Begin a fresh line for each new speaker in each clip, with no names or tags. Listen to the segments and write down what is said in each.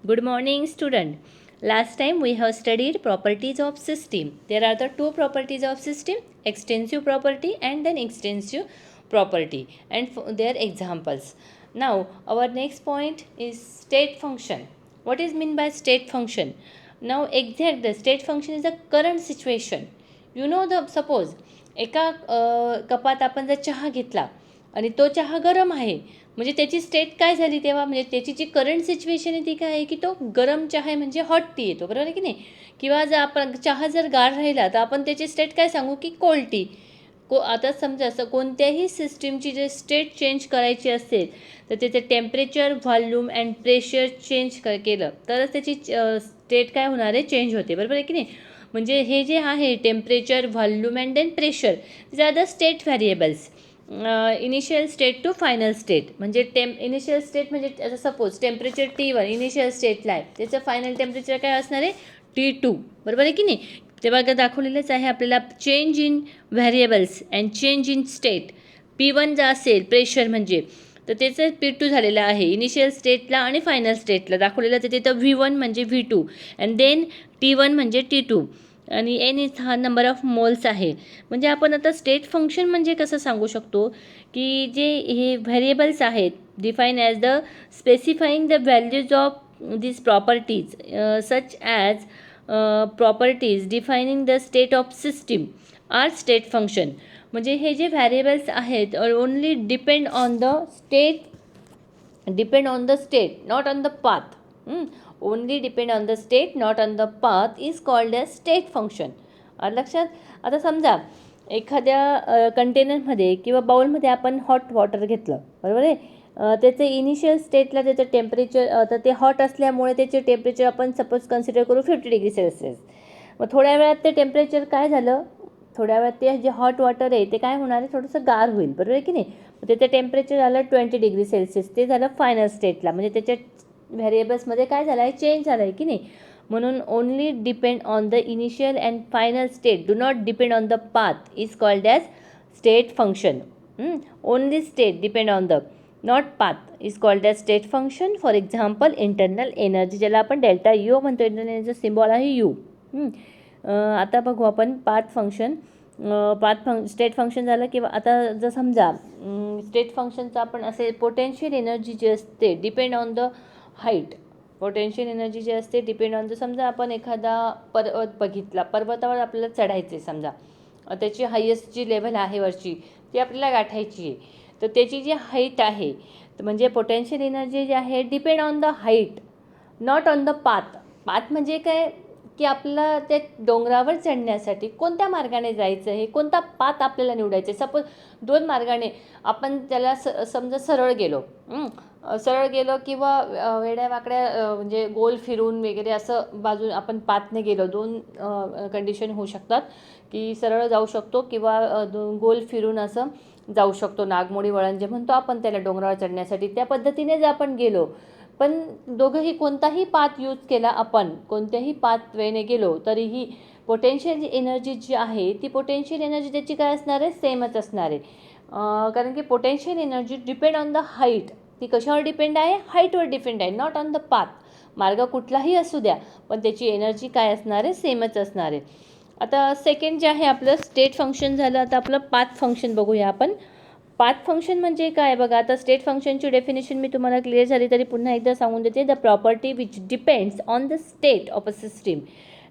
Good morning, student. Last time we have studied properties of system. There are the two properties of system, extensive property and then extensive property, and their examples. Now our next point is state function. What is meant by state function? Now exact the state function is the current situation. You know, the suppose एका कपात आपण जर चहा घेतला आणि तो चहा गरम आहे, म्हणजे त्याची स्टेट काय झाली तेव्हा, म्हणजे त्याची जी करंट सिच्युएशन आहे ती काय आहे की तो गरम चहा आहे म्हणजे हॉट टी येतो, बरोबर आहे की नाही. किंवा जर आपण चहा जर गार राहिला तर आपण त्याची स्टेट काय सांगू की कोल्ड टी. आता समजा असं कोणत्याही सिस्टीमची जे स्टेट चेंज करायची असेल तर त्याचं temperature, volume and pressure change केलं तरच त्याची स्टेट काय होणार आहे, चेंज होते, बरोबर आहे की नाही. म्हणजे हे जे आहे temperature, volume and then pressure, these are the state variables. Initial state to final state, म्हणजे इनिशियल स्टेट म्हणजे आता सपोज टेम्परेचर T1 इनिशियल स्टेटला आहे, त्याचं फायनल टेम्परेचर काय असणार आहे T2, बरोबर आहे की नाही. तेव्हा दाखवलेलंच आहे आपल्याला change in variables and change in state. P1 जर असेल प्रेशर म्हणजे तर त्याचं P2 झालेलं आहे इनिशियल स्टेटला आणि फायनल स्टेटला दाखवलेलं, तर तिथं V1 म्हणजे V2 अँड देन T1 म्हणजे T2 आणि एन इज हा नंबर ऑफ मोल्स आहे. म्हणजे आपण आता स्टेट फंक्शन म्हणजे कसं सांगू शकतो की जे हे व्हेरिएबल्स आहेत define as the specifying the values of this properties such as properties defining the state of system are state function. म्हणजे हे जे व्हेरिएबल्स आहेत only depend on the state, not on the path. Only depend on the state not on the path is called as state function. लक्षात. आता समजा एखाद्या कंटेनरमध्ये किंवा बाउलमध्ये आपण हॉट वॉटर घेतलं, बरोबर आहे. त्याचं इनिशियल स्टेटला त्याचं टेम्परेचर तर ते हॉट असल्यामुळे त्याचे टेम्परेचर आपण सपोज कन्सिडर करू 50 डिग्री सेल्सिअस. मग थोड्या वेळात ते टेम्परेचर काय झालं, थोड्या वेळात ते जे हॉट वॉटर आहे ते काय होणार आहे, थोडंसं गार होईल, बरोबर आहे की नाही. त्याचं टेम्परेचर झालं 20 डिग्री सेल्सिअस, ते झालं फायनल स्टेटला, म्हणजे त्याच्या व्हेरिएबल्समध्ये काय झालं आहे, चेंज झालं आहे की नाही. म्हणून only depend on the initial and final state, do not depend on the path is called as state function. Only state depend on the not path is called as state function. For example internal energy, ज्याला आपण delta U म्हणतो, internal एनर्जीचा symbol आहे you. आता बघू आपण path function. State function झालं किंवा आता जर समजा स्टेट फंक्शनचं आपण असे पोटेन्शियल एनर्जी जी असते depend on the height. Potential energy जी असते डिपेंड ऑन द, समजा आपण एखादा पर्वत बघितला, पर्वतावर आपल्याला चढायचे, समजा त्याची हायेस्ट जी लेवल आहे वरची ती आपल्याला गाठायची आहे, तर त्याची जी हाईट आहे तर म्हणजे पोटेन्शियल एनर्जी जी आहे depend on the height not on the path. Path म्हणजे काय की आपल्याला त्या डोंगरावर चढण्यासाठी कोणत्या मार्गाने जायचं आहे, कोणता पाथ आपल्याला निवडायचा आहे. सपोज दोन मार्गाने आपण त्याला समजा सरळ गेलो किंवा वेड्या वाकड्या म्हणजे गोल फिरून वगैरे असं बाजू आपण पाथने गेलो, दोन कंडिशन होऊ शकतात की सरळ जाऊ शकतो किंवा गोल फिरून असं जाऊ शकतो. नागमोडी वळण जे म्हणतो आपण त्याला डोंगरावर चढण्यासाठी, त्या पद्धतीने जर आपण गेलो, पण दोघंही कोणताही पाथ यूज केला, आपण कोणत्याही पाथ वेने गेलो तरीही पोटेन्शियल एनर्जी जी आहे ती पोटेन्शियल एनर्जी त्याची काय असणार आहे, सेमच असणार आहे. कारण की potential energy depend on the height. ती कशावर डिपेंड आहे, हाईटवर डिपेंड आहे, नॉट ऑन द पाथ. मार्ग कुठलाही असू द्या पण त्याची एनर्जी काय असणार आहे, सेमच असणार आहे. आता सेकंड जे आहे आपलं स्टेट फंक्शन झालं. आता आपलं पाथ फंक्शन बघूया आपण. पाथ फंक्शन म्हणजे काय बघा. आता स्टेट फंक्शनची डेफिनेशन मी तुम्हाला क्लिअर झाली तरी पुन्हा एकदा सांगून देते. The property which depends on the state of a system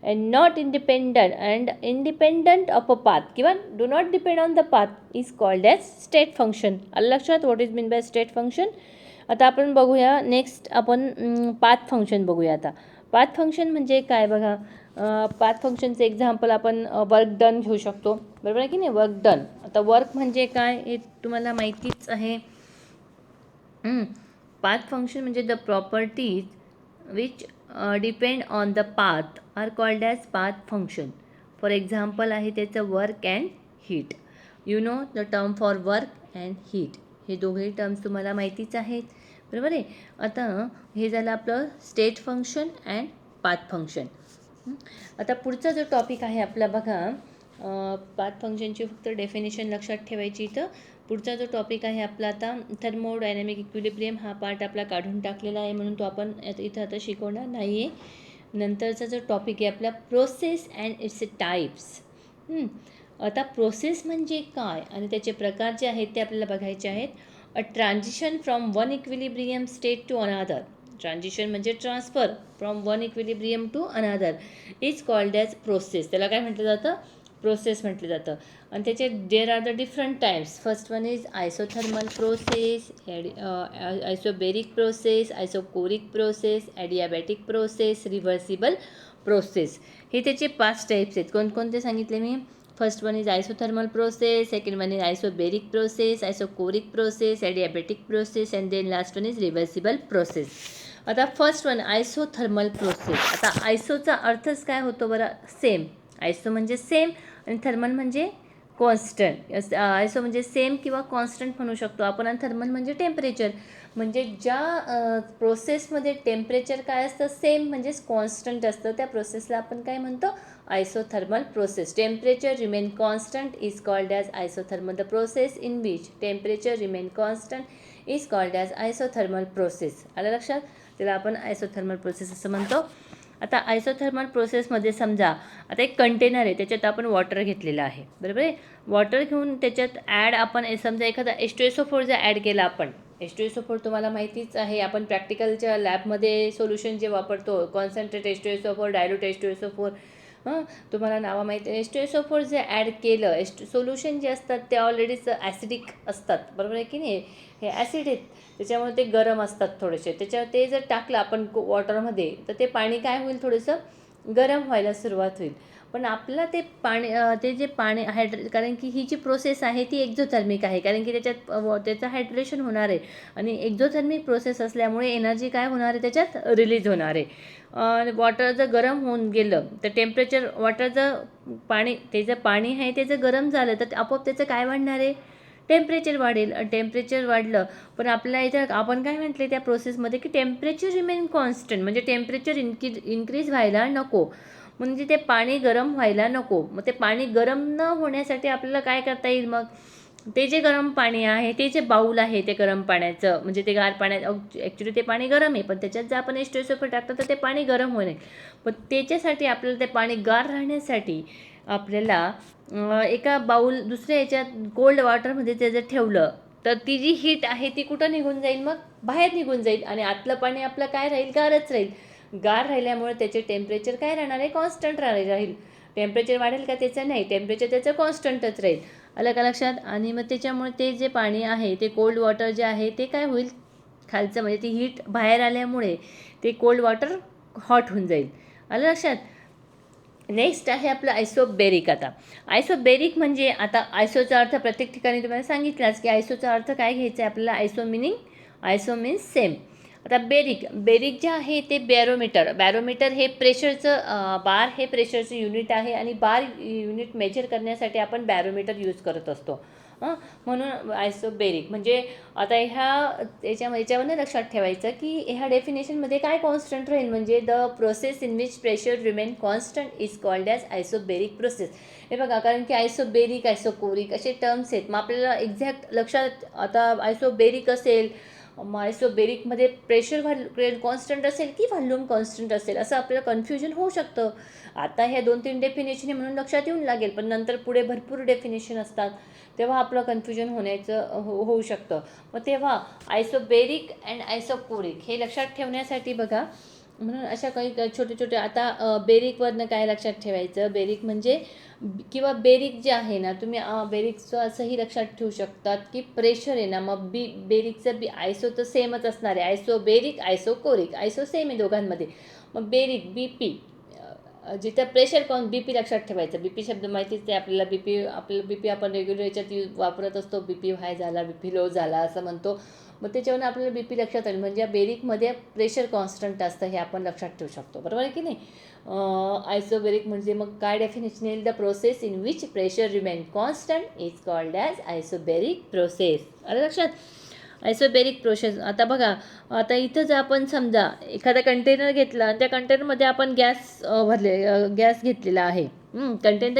and not independent of a path किंवा do not depend on the path is called as state function. आलं लक्षात, what is mean by state function. आता आपण बघूया next, आपण path function बघूया. आता path function म्हणजे काय बघा. पाथ फंक्शनचं एक्झाम्पल आपण वर्क डन घेऊ शकतो, बरोबर आहे की नाही. वर्क डन, आता वर्क म्हणजे काय हे तुम्हाला माहितीच आहे. पाथ फंक्शन म्हणजे the properties which depend on the path are called as path function. For example आहे त्याचं work and heat. You know the term for work and heat, हे दोघेही टर्म्स तुम्हाला माहितीच आहेत, बरोबर आहे. आता हे झालं आपलं state function and path function. आता पुढचा जो टॉपिक आहे आपला बघा, पाथ फंक्शनची फक्त डेफिनेशन लक्षात ठेवायची. इथं पुढचा जो टॉपिक आहे आपला आता थर्मोडायनॅमिक इक्विलिब्रियम, हा पार्ट आपला काढून टाकलेला आहे म्हणून तो आपण इथं आता शिकवणार नाही आहे. नंतरचा जो टॉपिक आहे आपला प्रोसेस अँड इट्स टाईप्स. आता प्रोसेस म्हणजे काय आणि त्याचे प्रकार जे आहेत ते आपल्याला बघायचे आहेत. A transition from one equilibrium state to another. Transition म्हणजे transfer from one equilibrium to another is called as process. त्याला काय म्हटलं जातं? प्रोसेस म्हटलं जातं. आणि त्याचे there are the different types. First one is isothermal process, isobaric process, isochoric process, adiabatic process, reversible process. हे त्याचे 5 टाईप्स आहेत. कोणकोणते सांगितले मी? First one is isothermal process, second one is isobaric process, isochoric process, adiabatic process and then last one is reversible process. आता first one isothermal process. आता आयसोचा अर्थच काय होतो बरं? सेम. आयसो म्हणजे सेम आणि थर्मल म्हणजे कॉन्स्टंट. आयसो म्हणजे सेम किंवा कॉन्स्टंट म्हणू शकतो आपण, आणि थर्मल म्हणजे टेम्परेचर. म्हणजे ज्या प्रोसेसमध्ये टेम्परेचर काय असतं? सेम म्हणजेच कॉन्स्टंट असतं, त्या प्रोसेसला आपण काय म्हणतो? Isothermal process. Temperature remain constant is called as isothermal. The process in which temperature remain constant is called as isothermal process. आलं लक्षात? त्याला आपण आयसोथर्मल प्रोसेस असं म्हणतो. आता आयसोथर्मल प्रोसेसमध्ये समजा आता एक कंटेनर आहे, त्याच्यात आपण वॉटर घेतलेलं आहे, बरोबर आहे. वॉटर घेऊन त्याच्यात ॲड आपण समजा एखादा H2SO4 जर ॲड केला आपण. H2SO4 तुम्हाला माहितीच आहे, आपण प्रॅक्टिकलच्या लॅबमध्ये सोल्युशन जे वापरतो, कॉन्सन्ट्रेट H2SO4, डायल्यूट H2SO4, तुम्हाला नावं माहिती आहे. H2SO4 जे ॲड केलं, सोल्युशन जे असतात ते ऑलरेडीच ॲसिडिक असतात, बरोबर आहे की नाही. हे ॲसिड आहेत, त्याच्यामुळे ते गरम असतात थोडेसे. त्याच्यावर ते जर टाकलं आपण वॉटरमध्ये तर ते पाणी काय होईल? थोडंसं गरम व्हायला सुरुवात होईल. पण आपलं ते पाणी ते जे पाणी कारण की ही जी प्रोसेस आहे ती एक्झोथर्मिक आहे, कारण की त्याच्यात त्याचं हायड्रेशन होणार आहे. आणि एक्झोथर्मिक प्रोसेस असल्यामुळे एनर्जी काय होणार आहे? त्याच्यात रिलीज होणार आहे. वॉटर जर गरम होऊन गेलं तर टेम्परेचर, वॉटर जर पाणी, ते जर पाणी आहे ते जर गरम झालं तर आपोआप त्याचं काय वाढणार आहे? टेम्परेचर वाढेल. टेम्परेचर वाढलं, पण आपल्या इथं आपण काय म्हटले त्या प्रोसेसमध्ये की टेम्परेचर रिमेन कॉन्स्टंट, म्हणजे टेम्परेचर इन्क्रीज व्हायला नको, म्हणजे ते पाणी गरम व्हायला नको. मग ते पाणी गरम न होण्यासाठी आपल्याला काय करता येईल? मग ते जे गरम पाणी आहे, ते जे बाऊल आहे ते गरम पाण्याचं, म्हणजे ते गार पाण्यात ॲक्च्युली ते पाणी गरम आहे, पण त्याच्यात जर आपण H2SO4 टाकतं तर ते पाणी गरम होईल. पण त्याच्यासाठी आपल्याला ते पाणी गार राहण्यासाठी आपल्याला एका बाऊल दुसऱ्या याच्यात कोल्ड वॉटरमध्ये ते जर ठेवलं तर ती जी हीट आहे ती कुठं निघून जाईल? मग बाहेर निघून जाईल, आणि आतलं पाणी आपलं काय राहील? गारच राहील. गार राहिल्यामुळे त्याचे टेम्परेचर काय राहणार आहे? कॉन्स्टंट राहील. टेम्परेचर वाढेल का त्याचं? नाही, टेम्परेचर त्याचं कॉन्स्टंटच राहील. आलं का लक्षात? आणि मग त्याच्यामुळे ते जे पाणी आहे ते कोल्ड वॉटर जे आहे ते काय होईल? खालचं म्हणजे ती हीट बाहेर आल्यामुळे ते कोल्ड वॉटर हॉट होऊन जाईल. आलं लक्षात? नेक्स्ट आहे आपलं आयसोबेरिक. आता आयसोबेरिक म्हणजे, आता आयसोचा अर्थ प्रत्येक ठिकाणी तुम्हाला सांगितलाच की आयसोचा अर्थ काय घ्यायचा आहे आपल्याला? आयसो मीन्स सेम. आता बेरिक जे आहे ते बॅरोमीटर हे प्रेशरचं, बार हे प्रेशरचं युनिट आहे, आणि बार युनिट मेजर करण्यासाठी आपण बॅरोमीटर यूज करत असतो. म्हणून आयसोबेरिक म्हणजे आता याच्यामध्ये लक्षात ठेवायचं की ह्या डेफिनेशनमध्ये काय कॉन्स्टंट राहील? म्हणजे the process in which pressure remain constant is called as isobaric process. हे बघा, कारण की आयसोबेरिक, आयसोकोरिक असे टर्म्स आहेत. मग आपल्याला एक्झॅक्ट लक्षात, आता आयसोबेरिक असेल, मग आयसोबेरिकमध्ये प्रेशर कॉन्स्टंट असेल की व्हॉल्यूम कॉन्स्टंट असेल, असं आपल्याला कन्फ्युजन होऊ शकतं. आता ह्या 2-3 डेफिनेशन म्हणून लक्षात येऊन लागेल, पण नंतर पुढे भरपूर डेफिनेशन असतात, तेव्हा आपलं कन्फ्युजन होऊ शकतं. मग तेव्हा आयसोबेरिक अँड आयसोकोरिक हे लक्षात ठेवण्यासाठी बघा, म्हणून अशा काही छोटे छोटे, आता बेरिकवरनं काय लक्षात ठेवायचं? बेरिक म्हणजे किंवा बेरिक जे आहे ना, तुम्ही बेरिकचं असंही लक्षात ठेवू शकतात की प्रेशर आहे ना, मग बेरिकचं आयसो तर सेमच असणार आहे. आयसोबेरिक, आयसोकोरिक, आयसो सेम आहे दोघांमध्ये. मग बेरिक BP, जिथं प्रेशर BP लक्षात ठेवायचं. BP शब्द माहितीच आहे आपल्याला. BP आपण रेग्युलर याच्यात वापरत असतो. BP हाय झाला, BP लो झाला असं म्हणतो. मग त्याच्यावरून आपल्याला BP लक्षात आलं, म्हणजे बेरिकमध्ये प्रेशर कॉन्स्टंट असतं, हे आपण लक्षात ठेवू शकतो, बरोबर आहे की नाही. आयसोबेरिक म्हणजे मग काय डेफिनेशन येईल? The process in which pressure remain constant is called as isobaric process. आलं लक्षात? Isobaric process. आता बघा, आता इथं जर आपण समजा एखादा कंटेनर घेतला आणि त्या कंटेनरमध्ये आपण गॅस घेतलेला आहे. कंटेन द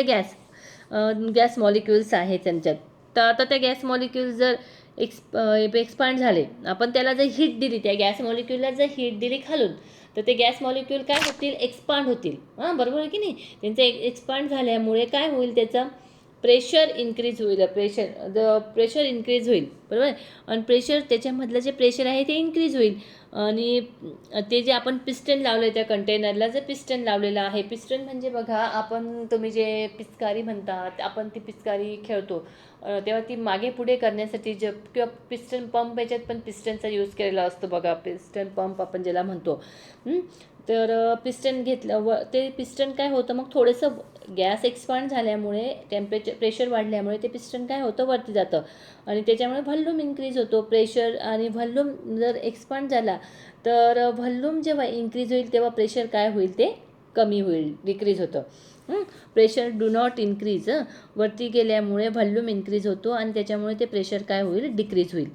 गॅस मॉलिक्युल्स आहेत त्यांच्यात. तर आता त्या गॅस मॉलिक्यूल जर एक्सपांड झाले, आपण त्याला जर हीट दिली, त्या गॅस मॉलिक्यूलला जर हीट दिली खालून, तर ते गॅस मॉलिक्यूल काय होतील, एक्सपांड होतील. बरोबर आहे की नाही. त्यांचं एक्सपांड झाल्यामुळे काय होईल, त्याचं प्रेशर इन्क्रीज होईल. प्रेशर इन्क्रीज होईल, बरोबर. आणि प्रेशर, त्याच्यामधलं जे प्रेशर आहे ते इन्क्रीज होईल. आणि ते जे आपण पिस्टन लावलं त्या कंटेनरला, जर पिस्टन लावलेलं आहे, पिस्टन म्हणजे बघा, तुम्ही जे पिचकारी म्हणतात, आपण ती पिचकारी खेळतो तेव्हा ती मागे पुढे करण्यासाठी किंवा पिस्टन पंप, याच्यात पण पिस्टनचा यूज केलेला असतो बघा, पिस्टन पंप आपण ज्याला म्हणतो. तर पिस्टन घेतलं ते पिस्टन काय होतं, मग थोडंसं गॅस एक्सपांड झाल्यामुळे, प्रेशर वाढल्यामुळे ते पिस्टन काय होतं, वरती जातं आणि त्याच्यामुळे व्हॉल्यूम इन्क्रीज होतो. प्रेशर आणि व्हॉल्यूम जर एक्सपांड झाला, तर व्हॉल्यूम जेव्हा इन्क्रीज होईल तेव्हा प्रेशर काय होईल, ते कमी होईल, डिक्रीज होतं. प्रेशर डू नॉट इन्क्रीज, वरती गेल्यामुळे व्हॉल्यूम इन्क्रीज होतो आणि त्याच्यामुळे ते प्रेशर काय होईल, डिक्रीज होईल.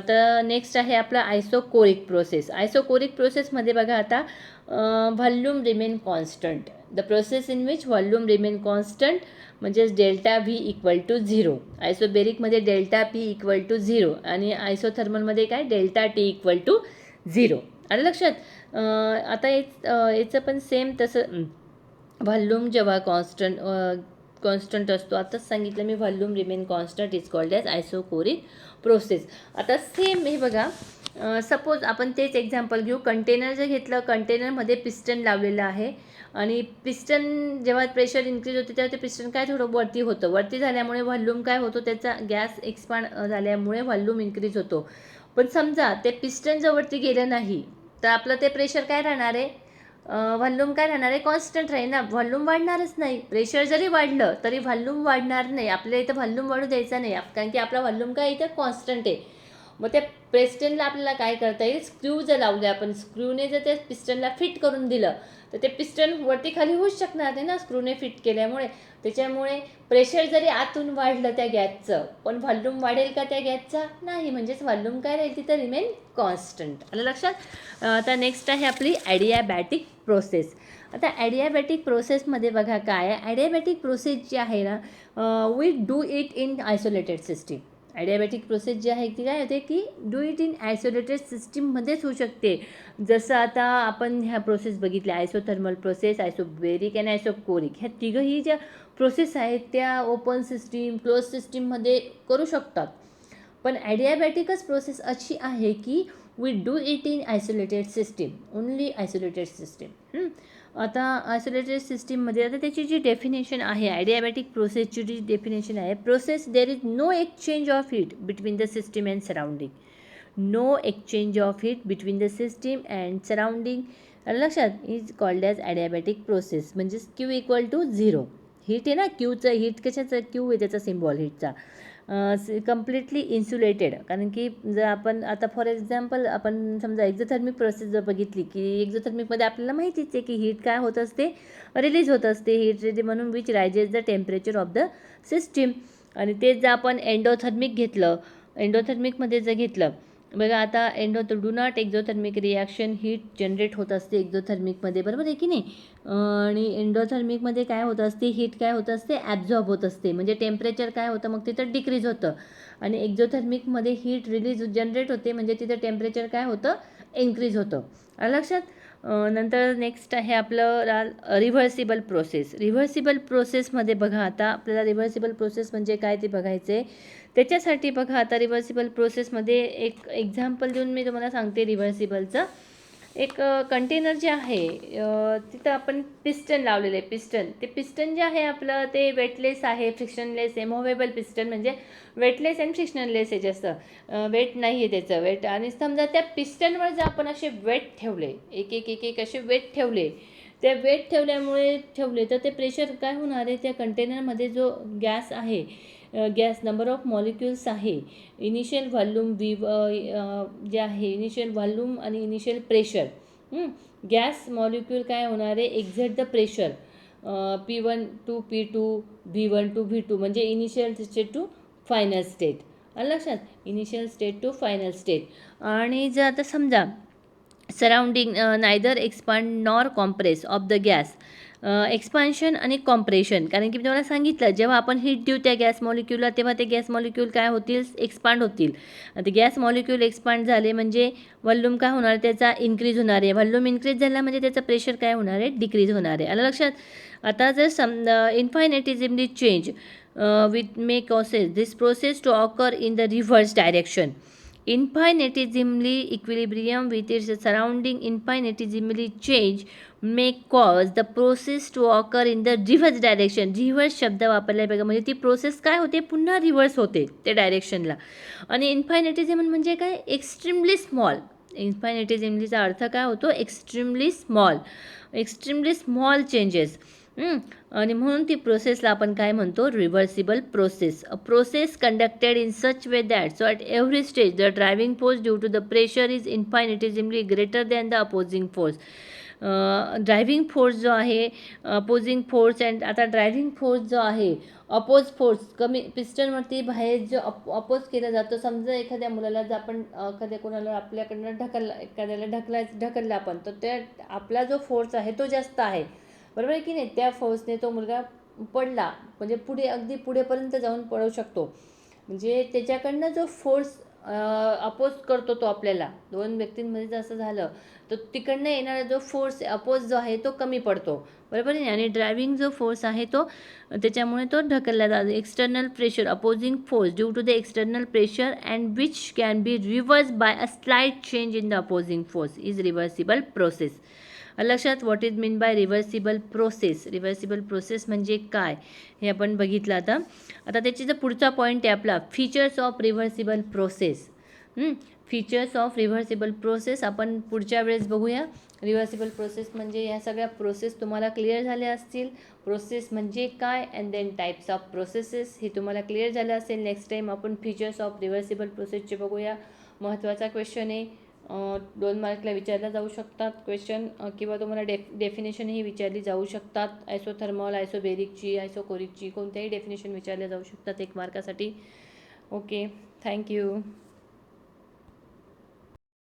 तर नेक्स्ट आहे आपला आयसोकोरिक प्रोसेस. आयसोकोरिक प्रोसेसमध्ये बघा आता, volume remain constant. The process in which volume remain constant, म्हणजेच डेल्टा व्ही इक्वल टू 0. आयसोबेरिकमध्ये डेल्टा पी इक्वल टू 0 आणि आयसोथर्मलमध्ये काय, डेल्टा टी इक्वल टू 0. आलं लक्षात. आता याचं पण सेम तसं, व्हॉल्यूम जेव्हा कॉन्स्टंट असतो, आताच सांगितलं मी, volume remain constant is called as isochoric process. आता सेम हे बघा, सपोज आपण तेच एक्झाम्पल घेऊ. कंटेनर जर घेतलं, कंटेनरमध्ये पिस्टन लावलेलं आहे आणि पिस्टन जेव्हा प्रेशर इन्क्रीज होते तेव्हा ते पिस्टन काय थोडं वरती होतं. वरती झाल्यामुळे व्हॉल्यूम काय होतो, त्याचा गॅस एक्सपांड झाल्यामुळे व्हॉल्यूम इन्क्रीज होतो. पण समजा ते पिस्टन जर वरती गेलं नाही, तर आपलं ते प्रेशर काय राहणार आहे, व्हॉल्यूम काय राहणार आहे, कॉन्स्टंट राहील ना, व्हॉल्यूम वाढणारच नाही. प्रेशर जरी वाढलं तरी व्हॉल्यूम वाढणार नाही. आपल्या इथं व्हॉल्यूम वाढू द्यायचा नाही, कारण की आपला व्हॉल्यूम काय इथं कॉन्स्टंट आहे. मग त्या पिस्टनला आपल्याला काय करता येईल, स्क्रू जर लावले आपण, स्क्रूने जर त्या पिस्टनला फिट करून दिलं, तर ते पिस्टन वरती खाली होऊच शकणार नाही ना, स्क्रूने फिट केल्यामुळे. त्याच्यामुळे प्रेशर जरी आतून वाढलं त्या गॅसचं, पण व्हॉल्यूम वाढेल का त्या गॅसचा, नाही. म्हणजेच व्हॉल्यूम काय राहील, तिथं रिमेन कॉन्स्टंट. आलं लक्षात. आता नेक्स्ट आहे आपली ॲडियाबॅटिक प्रोसेस. आता ॲडियाबॅटिक प्रोसेसमध्ये बघा काय आहे, ॲडियाबॅटिक प्रोसेस जी आहे ना, we do it in isolated system. Adiabatic process जी आहे ती काय होते, की डू इट इन आयसोलेटेड सिस्टीममध्येच होऊ शकते. जसं आता आपण ह्या प्रोसेस बघितल्या, आयसोथर्मल प्रोसेस, आयसोबेरिक आणि आयसोकोरिक, ह्या तिघंही ज्या प्रोसेस आहेत त्या ओपन सिस्टीम, क्लोज सिस्टीममध्ये करू शकतात. पण ॲडियाबॅटिकच प्रोसेस अशी आहे की we do it in isolated system, only isolated system. आता आयसोलेटेड सिस्टीममध्ये आता त्याची जी डेफिनेशन आहे, ॲडियाबॅटिक प्रोसेसची जी डेफिनेशन आहे, process there is no exchange of heat between the system and surrounding. No exchange of heat between the system and surrounding, लक्षात, is called as adiabatic process. म्हणजेच क्यू इक्वल टू 0. हीट आहे ना, क्यूचं, heat कशाचं, Q आहे त्याचा symbol हीटचा. Completely insulated, कारण की जर आपण आता फॉर एक्झाम्पल आपण समजा एक्झोथर्मिक प्रोसेस जर बघितली, की एक्झोथर्मिकमध्ये आपल्याला माहितीच आहे की हीट काय होत असते, रिलीज होत असते. हीट म्हणून which rises the temperature of the system. आणि तेच जर आपण एंडोथर्मिक घेतलं, एंडोथर्मिकमध्ये जर घेतलं बघा, आता do not exothermic reaction, heat generate होत असते एक्झोथर्मिकमध्ये, बरोबर आहे की नाही. आणि एंडोथर्मिकमध्ये काय होत असते, हीट काय होत असते, ॲब्झॉर्ब होत असते. म्हणजे टेम्परेचर काय होतं, मग तिथं डिक्रीज होतं. आणि एक्झोथर्मिकमध्ये हीट जनरेट होते, म्हणजे तिथं टेम्परेचर काय होतं, इन्क्रीज होतं. लक्षात. नंतर नेक्स्ट आहे आपलं रिव्हर्सिबल प्रोसेस. रिव्हर्सिबल प्रोसेसमध्ये बघा, आता आपल्याला रिव्हर्सिबल प्रोसेस म्हणजे काय ते बघायचं आहे. त्याच्यासाठी बघा, आता रिव्हर्सिबल प्रोसेसमध्ये एक एक्झाम्पल देऊन मी तुम्हाला सांगते रिव्हर्सिबलचं. एक कंटेनर जे आहे, तिथं आपण पिस्टन लावलेलं आहे. ते पिस्टन जे आहे आपलं, ते वेटलेस आहे, फ्रिक्शनलेस आहे. मूव्हेबल पिस्टन म्हणजे वेटलेस अँड फ्रिक्शनलेस आहे, जास्त वेट नाही आहे त्याचं, वेट. आणि समजा त्या पिस्टनवर जर आपण असे वेट ठेवले, एक एक एक एक असे वेट ठेवले, त्या वेट ठेवले तर ते प्रेशर काय होणार आहे, त्या कंटेनरमध्ये जो गॅस आहे, गॅस नंबर ऑफ मॉलिक्युल्स आहे, इनिशियल व्हॉल्यूम जे आहे, इनिशियल व्हॉल्यूम आणि इनिशियल प्रेशर, गॅस मॉलिक्यूल काय होणार आहे, exact the pressure P1 to P2, V1 to V2, म्हणजे initial state to final state. लक्षात, initial state to final state. आणि जर आता समजा surrounding neither expand nor compress of the gas, expansion आणि कॉम्प्रेशन. कारण की मी तुम्हाला सांगितलं, जेव्हा आपण हीट देऊ त्या गॅस मॉलिक्यूलला तेव्हा ते गॅस मॉलिक्यूल काय होतील, एक्सपांड होतील. ते गॅस मॉलिक्यूल एक्सपांड झाले म्हणजे व्हॉल्यूम काय होणार, त्याचा इन्क्रीज होणार आहे. व्हॉल्यूम इन्क्रीज झाला म्हणजे त्याचं प्रेशर काय होणार आहे, डिक्रीज होणार आहे. आलं लक्षात. आता जर infinitesimally change with may causes this process to occur in the reverse direction. Infinitively equilibrium with its surrounding infinitesimally change may cause the process to occur in the reverse direction. Reverse शब्द वापरला बघा, म्हणजे ती process काय होते, पुन्हा reverse होते त्या डायरेक्शनला. आणि इन्फायनेटिझम म्हणजे काय, एक्स्ट्रीमली स्मॉल. इन्फायनेटिझमलीचा अर्थ काय होतो, एक्स्ट्रीमली स्मॉल चेंजेस. आणि म्हणून ती प्रोसेसला आपण काय म्हणतो, reversible process. A process conducted in such way that so at every stage the driving force due to the pressure is infinitesimally greater than the opposing force. Driving force जो आहे, opposing force and आता driving force जो आहे, oppose force कमी पिस्टनवरती बाहेर जो oppose केला जातो. समजा एखाद्या मुलाला जर आपण एखाद्या कोणाला आपल्याकडनं एखाद्याला ढकललं आपण, तर त्या आपला जो फोर्स आहे तो जास्त आहे, बरोबर आहे की नाही. त्या फोर्सने तो मुलगा पडला म्हणजे पुढे अगदी पुढेपर्यंत जाऊन पडू शकतो. म्हणजे त्याच्याकडनं जो फोर्स अपोज करतो तो आपल्याला, दोन व्यक्तींमध्ये जर असं झालं तर तिकडनं येणारा जो फोर्स अपोज जो आहे तो कमी पडतो, बरोबर आहे. आणि ड्रायव्हिंग जो फोर्स आहे तो त्याच्यामुळे तो ढकलला जातो. External pressure opposing force due to the external pressure and which can be reverse by a slight change in the opposing force is reversible process. लक्षात. What is mean by reversible process. Reversible process म्हणजे काय हे आपण बघितलं. आता त्याची जर पुढचा पॉईंट आहे आपला, features of reversible process. Features of reversible process आपण पुढच्या वेळेस बघूया. रिव्हर्सिबल प्रोसेस म्हणजे या सगळ्या प्रोसेस तुम्हाला क्लिअर झाल्या असतील. प्रोसेस म्हणजे काय and then types of processes हे तुम्हाला क्लिअर झालं असेल. नेक्स्ट टाईम आपण फीचर्स ऑफ रिव्हर्सिबल प्रोसेसचे बघूया. महत्त्वाचा क्वेश्चन आहे, 2 मार्कला विचारला जाऊ शकतात क्वेश्चन, किंवा तुम्हाला डेफिनेशनही विचारली जाऊ शकतात. आयसोथर्मल, आयसोबेरिकची, आयसोकोरिकची कोणत्याही डेफिनेशन विचारल्या जाऊ शकतात 1 मार्कासाठी. Okay, thank you.